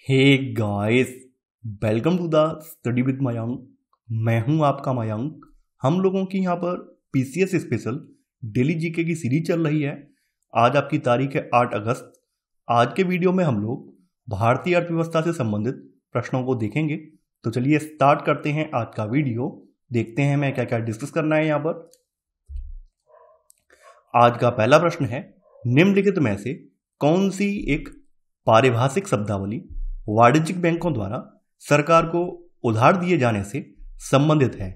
Hey guys, welcome to the study with Mayank. मैं हूं आपका मयंक। हम लोगों की यहाँ पर पीसीएस स्पेशल डेली जीके की सीरीज चल रही है। आज आपकी तारीख है 8 अगस्त। आज के वीडियो में हम लोग भारतीय अर्थव्यवस्था से संबंधित प्रश्नों को देखेंगे। तो चलिए स्टार्ट करते हैं आज का वीडियो। देखते हैं मैं क्या क्या डिस्कस करना है यहाँ पर। आज का पहला प्रश्न है, निम्नलिखित में से कौन सी एक पारिभाषिक शब्दावली वाणिज्यिक बैंकों द्वारा सरकार को उधार दिए जाने से संबंधित है?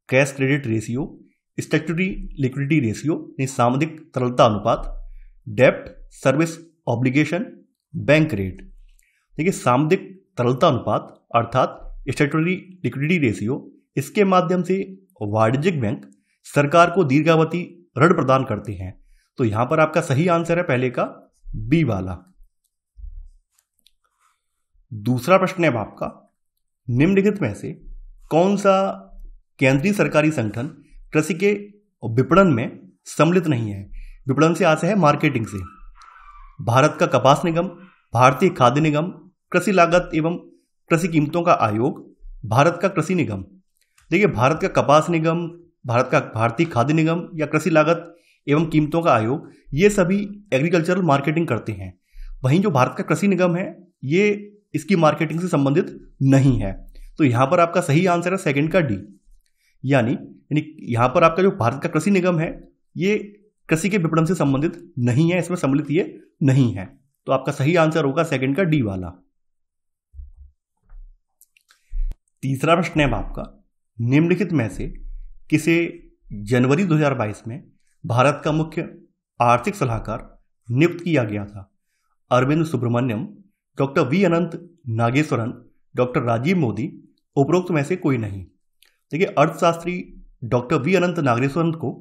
Cash credit ratio, statutory liquidity ratio यानी सामूहिक तरलता अनुपात, डेब्ट सर्विस ऑब्लिगेशन, बैंक रेट। देखिए, सामूहिक तरलता अनुपात अर्थात स्टैट्यूटरी लिक्विडिटी रेशियो, इसके माध्यम से वाणिज्यिक बैंक सरकार को दीर्घावधि ऋण प्रदान करते हैं। तो यहां पर आपका सही आंसर है पहले का बी वाला। दूसरा प्रश्न है आपका, निम्नलिखित में से कौन सा केंद्रीय सरकारी संगठन कृषि के विपणन में सम्मिलित नहीं है? विपणन से आशय है मार्केटिंग से। भारत का कपास निगम, भारतीय खाद्य निगम, कृषि लागत एवं कृषि कीमतों का आयोग, भारत का कृषि निगम। देखिए, भारत का कपास निगम, भारत का भारतीय खाद्य निगम या कृषि लागत एवं कीमतों का आयोग, ये सभी एग्रीकल्चरल मार्केटिंग करते हैं। वहीं जो भारत का कृषि निगम है, ये इसकी मार्केटिंग से संबंधित नहीं है। तो यहां पर आपका सही आंसर है सेकंड का डी। यानी यहां पर आपका जो भारत का कृषि निगम है, ये कृषि के विपणन से संबंधित नहीं है, इसमें सम्मिलित ये नहीं है। तो आपका सही आंसर होगा सेकंड का डी वाला। तीसरा प्रश्न है आपका, निम्नलिखित में से किसे जनवरी 2022 में भारत का मुख्य आर्थिक सलाहकार नियुक्त किया गया था? अरविंद सुब्रमण्यम, डॉक्टर वी अनंत नागेश्वरन, डॉक्टर राजीव मोदी, उपरोक्त में से कोई नहीं। देखिए, अर्थशास्त्री डॉक्टर वी अनंत नागेश्वरन को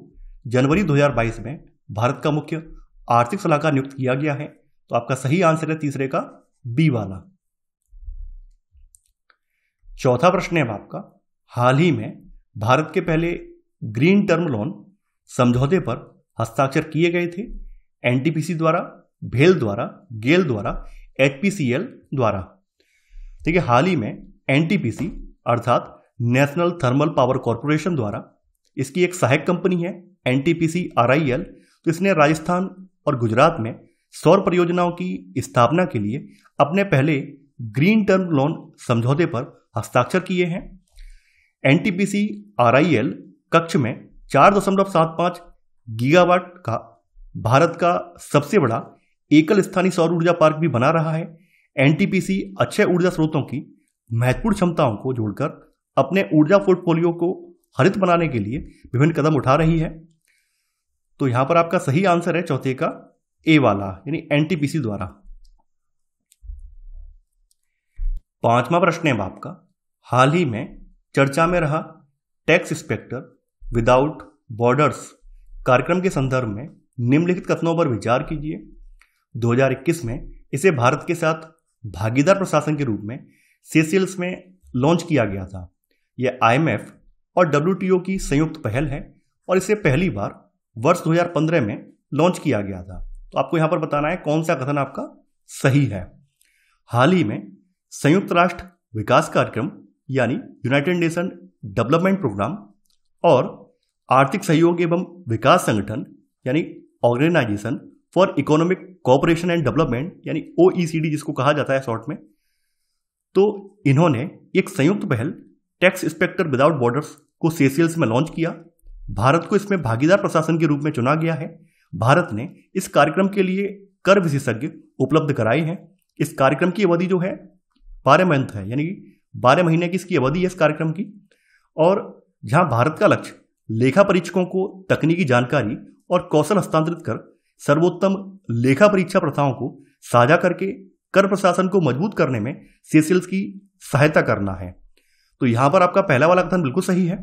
जनवरी 2022 में भारत का मुख्य आर्थिक सलाहकार नियुक्त किया गया है। तो आपका सही आंसर है तीसरे का बी वाला। चौथा प्रश्न है आपका, हाल ही में भारत के पहले ग्रीन टर्म लोन समझौते पर हस्ताक्षर किए गए थे? एनटीपीसी द्वारा, भेल द्वारा, गेल द्वारा, एचपीसीएल द्वारा। देखिए, हाल ही में एनटीपीसी अर्थात नेशनल थर्मल पावर कॉर्पोरेशन द्वारा, इसकी एक सहायक कंपनी है एनटीपीसी आरआईएल। तो इसने राजस्थान और गुजरात में सौर परियोजनाओं की स्थापना के लिए अपने पहले ग्रीन टर्म लोन समझौते पर हस्ताक्षर किए हैं। एनटीपीसी आरआईएल कक्ष में 4.75 गीगावाट का भारत का सबसे बड़ा एकल स्थानीय सौर ऊर्जा पार्क भी बना रहा है। एनटीपीसी अक्षय ऊर्जा स्रोतों की महत्वपूर्ण क्षमताओं को जोड़कर अपने ऊर्जा पोर्टफोलियो को हरित बनाने के लिए विभिन्न कदम उठा रही है। तो यहां पर आपका सही आंसर है चौथे का ए वाला, यानी एनटीपीसी द्वारा। पांचवा प्रश्न है आपका, हाल ही में चर्चा में रहा टैक्स इंस्पेक्टर विदाउट बॉर्डर्स कार्यक्रम के संदर्भ में निम्नलिखित कथनों पर विचार कीजिए। 2021 में इसे भारत के साथ भागीदार प्रशासन के रूप में सेशेल्स में लॉन्च किया गया था। यह आईएमएफ और डब्ल्यूटीओ की संयुक्त पहल है और इसे पहली बार वर्ष 2015 में लॉन्च किया गया था। तो आपको यहां पर बताना है कौन सा कथन आपका सही है। हाल ही में संयुक्त राष्ट्र विकास कार्यक्रम यानी यूनाइटेड नेशन डेवलपमेंट प्रोग्राम और आर्थिक सहयोग एवं विकास संगठन यानी organisation for economic cooperation and development यानी ओईसीडी जिसको कहा जाता है शॉर्ट में, तो इन्होंने एक संयुक्त पहल टैक्स इंस्पेक्टर विदाउट बॉर्डर्स को सेशेल्स में लॉन्च किया। भारत को इसमें भागीदार प्रशासन के रूप में चुना गया है। भारत ने इस कार्यक्रम के लिए कर विशेषज्ञ उपलब्ध कराए हैं। इस कार्यक्रम की अवधि जो है 12 मंथ है, यानी 12 महीने की इसकी अवधि है इस कार्यक्रम की। और जहां भारत का लक्ष्य लेखा परीक्षकों को तकनीकी जानकारी और कौशल हस्तांतरित कर सर्वोत्तम लेखा परीक्षा प्रथाओं को साझा करके कर प्रशासन को मजबूत करने में सेशेल्स की सहायता करना है। तो यहां पर आपका पहला वाला कथन बिल्कुल सही है।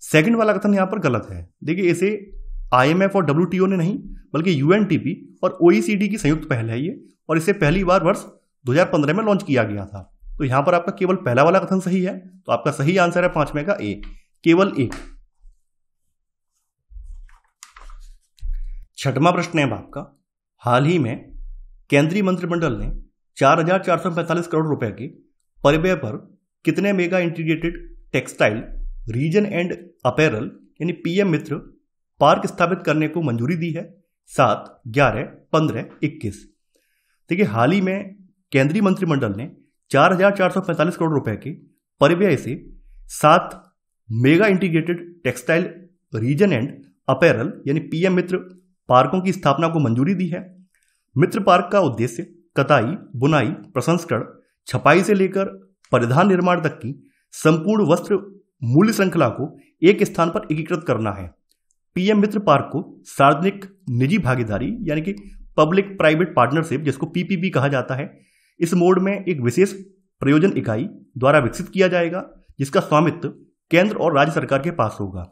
सेकंड वाला कथन यहां पर गलत है। देखिए, इसे आईएमएफ और डब्ल्यूटीओ ने नहीं बल्कि यूएनटीपी और ओईसीडी की संयुक्त पहल है ये, और इसे पहली बार वर्ष 2015 में लॉन्च किया गया था। तो यहां पर आपका केवल पहला वाला कथन सही है। तो आपका सही आंसर है 5वें का ए, केवल एक। छठवां प्रश्न है आपका, हाल ही में केंद्रीय मंत्रिमंडल ने 4,445 करोड़ रुपए के परिव्यय पर कितने mega integrated textile reason and apparel यानी पीएम मित्र पार्क स्थापित करने को मंजूरी दी है? 7, 11, 15, 21। देखिए, हाल ही में केंद्रीय मंत्रिमंडल ने 4,445 करोड़ रुपए के परिव्यय से 7 mega integrated textile reason and apparel यानी पीएम मित्र पार्कों की स्थापना को मंजूरी दी है। मित्र पार्क का उद्देश्य कताई, बुनाई, प्रसंस्करण, छपाई से लेकर परिधान निर्माण तक की संपूर्ण वस्त्र मूल्य श्रृंखला को एक स्थान पर एकीकृत करना है। पीएम मित्र पार्क को सार्वजनिक निजी भागीदारी यानी कि पब्लिक प्राइवेट पार्टनरशिप, जिसको पीपीपी कहा जाता है, इस मोड में एक विशेष प्रयोजन इकाई द्वारा विकसित किया जाएगा, जिसका स्वामित्व केंद्र और राज्य सरकार के पास होगा।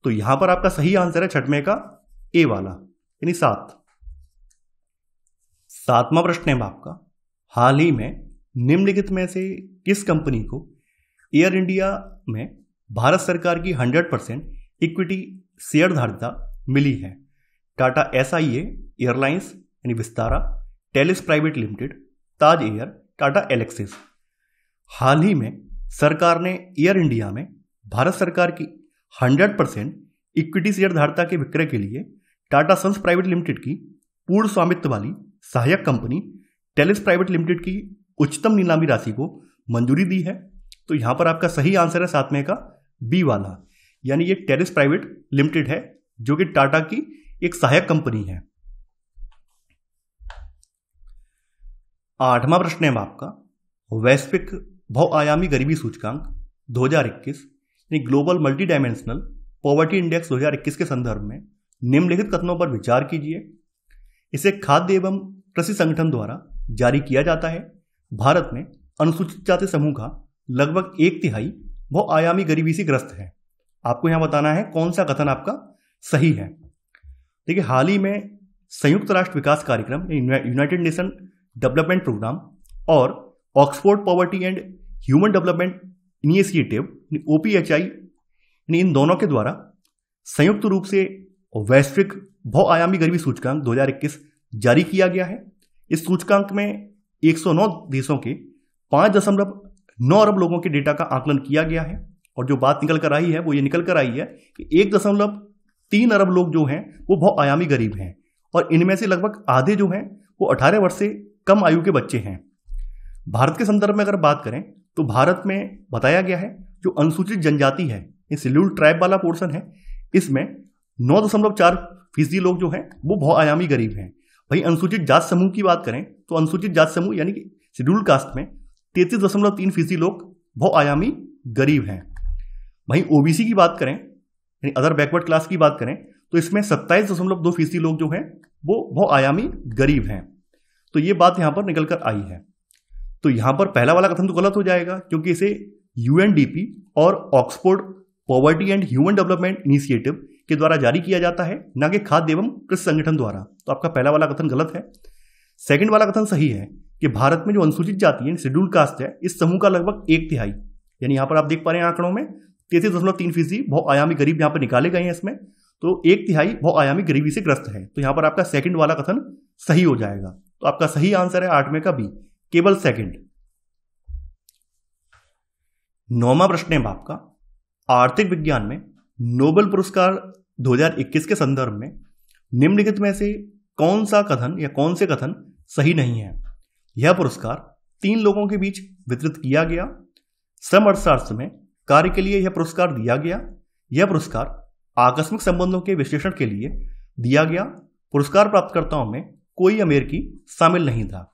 तो यहां पर आपका सही आंसर है छठवें का ए वाला यानी 7। 7वां प्रश्न है आपका, हाल ही में निम्नलिखित में से किस कंपनी को एयर इंडिया में भारत सरकार की 100% इक्विटी शेयरधारिता मिली है? टाटा एसआईए एयरलाइंस यानी विस्तारा, टेलिस प्राइवेट लिमिटेड, ताज एयर, टाटा एलेक्सिस। हाल ही में सरकार ने एयर इंडिया में भारत सरकार की 100% इक्विटी शेयरधारता के विक्रय के लिए टाटा सन्स प्राइवेट लिमिटेड की पूर्ण स्वामित्व वाली सहायक कंपनी टेलिस प्राइवेट लिमिटेड की उच्चतम नीलामी राशि को मंजूरी दी है। तो यहां पर आपका सही आंसर है 7वें का बी वाला, यानी ये टेलिस प्राइवेट लिमिटेड है जो कि टाटा की एक सहायक कंपनी है। 8वां प्रश्न है आपका, वैश्विक बहुआयामी गरीबी सूचकांक 2021 यानी global multi dimensional poverty index 2021 के संदर्भ में निम्नलिखित कथनों पर विचार कीजिए। इसे खाद्य एवं कृषि संगठन द्वारा जारी किया जाता है। भारत में अनुसूचित जाति समूह का लगभग 1/3 बहुआयामी गरीबी से ग्रस्त है। आपको यहां बताना है कौन सा कथन आपका सही है। देखिए, हाल ही में संयुक्त राष्ट्र विकास कार्यक्रम यूनाइटेड नेशन डेवलपमेंट प्रोग्राम और Oxford poverty and human development initiative OPHI इन दोनों के द्वारा संयुक्त रूप से वैश्विक बहुआयामी गरीबी सूचकांक 2021 जारी किया गया है। इस सूचकांक में 109 देशों के 5.9 अरब लोगों के डेटा का आकलन किया गया है और जो बात निकल कर आई है वो ये निकल कर आई है कि 1.3 अरब लोग जो हैं वो बहुआयामी गरीब हैं और इनमें से लगभग आधे जो हैं वो 18 वर्ष से कम आयु के बच्चे हैं। भारत के संदर्भ में अगर बात करें तो भारत में बताया गया है जो अनुसूचित जनजाति है, ये शेड्यूल्ड ट्राइब वाला पोर्शन है, इसमें 9.4% लोग जो हैं वो बहुआयामी गरीब हैं। भाई अनुसूचित जात समूह की बात करें तो अनुसूचित जात समूह यानी कि शेड्यूल्ड कास्ट में 33.3% लोग बहुआयामी गरीब हैं। वहीं ओबीसी की बात करें यानी अदर बैकवर्ड क्लास की बात करें तो इसमें 27.2% लोग जो हैं वो बहुआयामी गरीब हैं। तो ये बात यहां पर निकल कर आई है। तो यहां पर पहला वाला कथन तो गलत हो जाएगा क्योंकि इसे UNDP और Oxford poverty and human development initiative के द्वारा जारी किया जाता है, ना कि खाद्य एवं कृषि संगठन द्वारा। तो आपका पहला वाला कथन गलत है। सेकंड वाला कथन सही है कि भारत में जो अनुसूचित जाति है शेड्यूल्ड कास्ट है, इस समूह का लगभग 1/3 यानी यहां पर आप देख पा रहे हैं आंकड़ों में 33.3% बहुआयामी गरीब यहां पर निकाले गए हैं इसमें, तो 1/3 बहुआयामी गरीबी से ग्रस्त है। तो यहां पर आपका सेकंड वाला कथन सही हो जाएगा। तो आपका सही आंसर है 8वें का बी, केवल सेकंड। 9वां प्रश्न है आपका, आर्थिक विज्ञान में नोबेल पुरस्कार 2021 के संदर्भ में निम्नलिखित में से कौन सा कथन या कौन से कथन सही नहीं है? यह पुरस्कार 3 लोगों के बीच वितरित किया गया। श्रम अर्थशास्त्र में कार्य के लिए यह पुरस्कार दिया गया। यह पुरस्कार आकस्मिक संबंधों के विश्लेषण के लिए दिया गया। पुरस्कार प्राप्तकर्ताओं में कोई अमेरिकी शामिल नहीं था।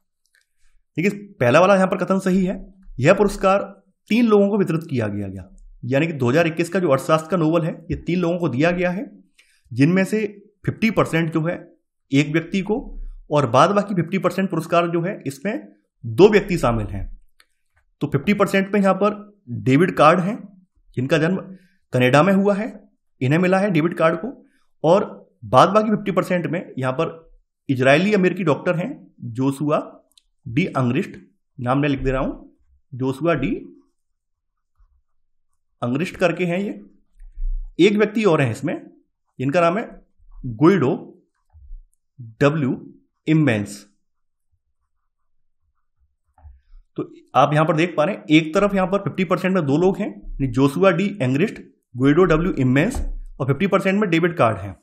देखिए, पहला वाला यहां पर कथन सही है। यह पुरस्कार 3 लोगों को वितरित किया गया, यानी कि 2021 का जो अर्थशास्त्र का नोबेल है ये 3 लोगों को दिया गया है, जिनमें से 50% जो है एक व्यक्ति को और बाद बाकी 50% पुरस्कार जो है इसमें 2 व्यक्ति शामिल हैं। तो 50% में यहां पर डेविड कार्ड हैं, जिनका जन्म कनाडा में हुआ है, इन्हें मिला है डेविड कार्ड को। और बाद बाकी 50% में यहां पर इजरायली अमेरिकी डॉक्टर हैं जोशुआ डी अंग्रिस्ट, नाम मैं लिख दे रहा हूं, जोशुआ डी अंग्रिस्ट करके हैं ये। एक व्यक्ति और है इसमें, जिनका नाम है गुइडो W. इम्मेंस। तो आप यहां पर देख पा रहे हैं एक तरफ यहां पर 50% में 2 लोग हैं, Joshua D Angrist, Guido W Imbens, और 50% में डेविड कार्ड हैं।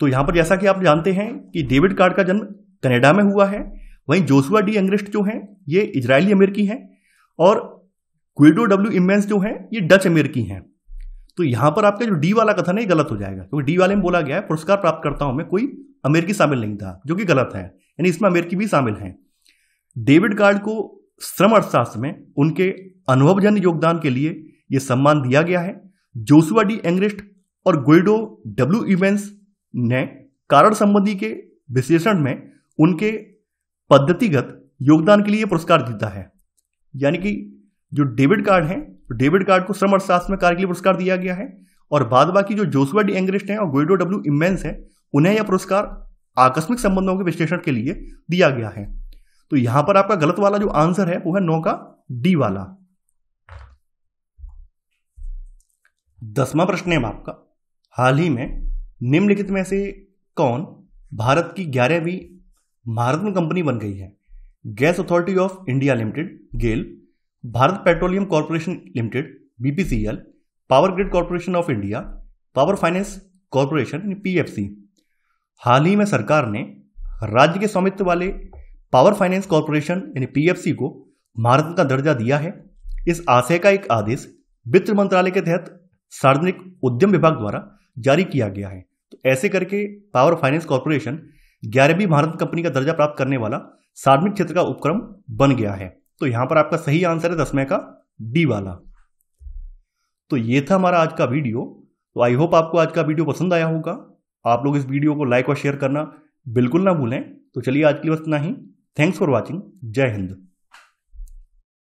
तो यहां पर जैसा कि आप जानते हैं कि डेविड कार्ड का जन्म कनाडा में हुआ है, वहीं जोशुआ डी एंग्रिस्ट जो हैं ये इजरायली अमेरिकी हैं, और गुइडो डब्ल्यू इम्मेंस जो हैं ये डच अमेरिकी हैं। तो यहां पर आपका जो डी वाला कथन है गलत हो जाएगा, क्योंकि डी वाले में बोला गया है पुरस्कार प्राप्तकर्ताओं में कोई अमेरिकी शामिल नहीं था, जो कि गलत है, यानी इसमें अमेरिकी भी शामिल हैं। डेविड कार्ड को श्रम अर्थशास्त्र में उनके अनुभवजन्य योगदान के लिए यह सम्मान दिया गया है। जोशुआ डी एंग्रिस्ट और गुइडो डब्ल्यू इम्मेंस ने कारण संबंधी के विश्लेषण में उनके पद्धतिगत योगदान के लिए पुरस्कार जीता है। यानी कि जो डेविड कार्ड हैं, तो डेविड कार्ड को श्रम अर्थशास्त्र में कार्य के लिए पुरस्कार दिया गया है, और बाद बाकी जो जोशुआ डी एंग्रिस्ट हैं और गुइडो डब्ल्यू इम्मेंस हैं उन्हें यह पुरस्कार आकस्मिक संबंधों के विश्लेषण के लिए दिया गया है। तो यहां पर आपका गलत वाला जो आंसर है वो है 9 का डी वाला। 10वां प्रश्न है आपका, हाल ही में निम्नलिखित में से कौन भारत की 11वीं महारत्न कंपनी बन गई है? Gas authority of India limited GAIL, Bharat petroleum corporation limited BPCL, power grid corporation of India, power finance corporation PFC. हाल ही में सरकार ने राज्य के स्वामित्व वाले पावर फाइनेंस कॉर्पोरेशन यानी पीएफसी को महारत्न का दर्जा दिया है। इस आशय का एक आदेश वित्त मंत्रालय के तहत सार्वजनिक उद्यम विभाग द्वारा जारी किया गया है। तो ऐसे करके पावर फाइनेंस कॉर्पोरेशन 11वीं महारत्न कंपनी का दर्जा प्राप्त करने वाला सार्वजनिक क्षेत्र का उपक्रम बन गया है। तो यहां पर आपका सही आंसर है 10वें का डी वाला। तो ये था हमारा आज का वीडियो। तो आई होप आपको आज का वीडियो पसंद आया होगा। आप लोग इस वीडियो को लाइक और शेयर करना बिल्कुल ना भूलें। तो चलिए आज के लिए बस इतना ही। Thanks for watching. जय हिंद।